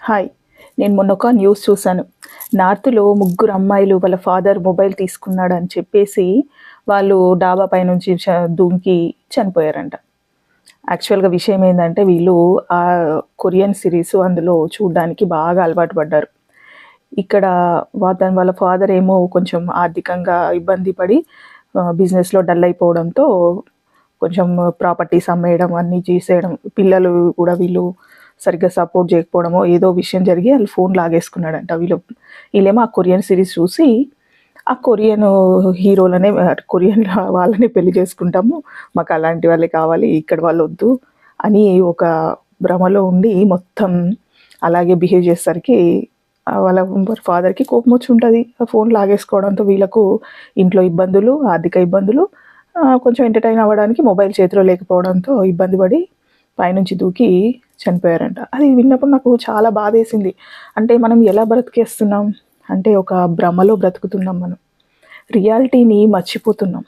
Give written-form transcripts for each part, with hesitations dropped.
Hi. నేను మొన్న ఒక న్యూస్ చూశాను. నార్త్‌లో ముగ్గురు అమ్మాయిలు వాళ్ళ ఫాదర్ మొబైల్ తీసుకున్నాడని చెప్పేసి, వాళ్ళు డాబా పైనుంచి దూకి చనిపోయారంట. యాక్చువల్‌గా విషయం ఏందంటే, వీళ్ళు కొరియన్ సిరీస్ అందులో చూడ్డానికి బాగా అలవాటు పడ్డారు. ఇక్కడ వాళ్ళ ఫాదర్ ఏమో కొంచెం ఆర్థికంగా ఇబ్బంది పడి బిజినెస్‌లో డల్ అయిపోవడంతో కొంచెం ప్రాపర్టీస్ అమ్మేయడం అన్నీ చేసేయడం. పిల్లలు కూడా వీళ్ళు సరిగ్గా సపోర్ట్ చేయకపోవడమో ఏదో విషయం జరిగి వాళ్ళు ఫోన్ లాగేసుకున్నాడంట. వీళ్ళేమో ఆ కొరియన్ సిరీస్ చూసి ఆ కొరియన్ హీరోలనే కొరియన్ వాళ్ళనే పెళ్లి చేసుకుంటాము. మాకు అలాంటి వాళ్ళే కావాలి. ఇక్కడ వాళ్ళొద్దు అని ఒక భ్రమలో ఉండి మొత్తం అలాగే బిహేవ్ చేసేసరికి వాళ్ళ ఫాదర్‌కి కోపమొచ్చి ఉంటది. ఆ ఫోన్ లాగేసుకోవడంతో వీళ్ళకు ఇంట్లో ఇబ్బందులు, ఆర్థిక ఇబ్బందులు, కొంచెం ఎంటర్‌టైన్ అవ్వడానికి మొబైల్ చేతిలో లేకపోవడంతో ఇబ్బంది పడి పైనుంచి దూకి చనిపోయారంట. అది విన్నప్పుడు నాకు చాలా బాధేసింది. అంటే మనం ఎలా బ్రతికేస్తున్నాం అంటే ఒక భ్రమలో బ్రతుకుతున్నాం మనం. రియాలిటీని మర్చిపోతున్నాం.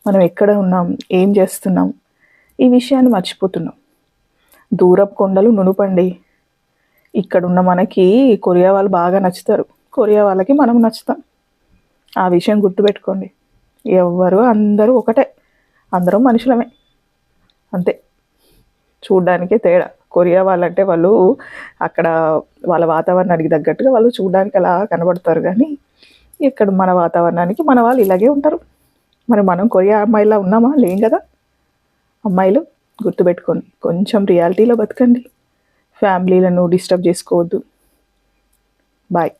మనం ఎక్కడ ఉన్నాం? ఏం చేస్తున్నాం? ఈ విషయాన్ని మర్చిపోతున్నాం. దూరపు కొండలు నునుపండి. ఇక్కడున్న మనకి కొరియా వాళ్ళు బాగా నచ్చుతారు. కొరియా వాళ్ళకి మనం నచ్చుతాం. ఆ విషయం గుర్తుపెట్టుకోండి. అందరూ ఒకటే. అందరం మనుషులమే. అంతే. చూడ్డానికే తేడా. కొరియా వాళ్ళంటే వాళ్ళు అక్కడ వాళ్ళ వాతావరణానికి తగ్గట్టుగా వాళ్ళు చూడ్డానికి అలా కనబడతారు గానీ, ఇక్కడ మన వాతావరణానికి మన వాళ్ళు ఇలాగే ఉంటారు. మరి మనం కొరియా అమ్మాయిలా ఉన్నామా? లేం గదా! అమ్మాయిలు గుర్తుపెట్టుకోండి. కొంచెం రియాలిటీలో బతకండి. ఫ్యామిలీలను డిస్టర్బ్ చేసుకోవద్దు. బాయ్.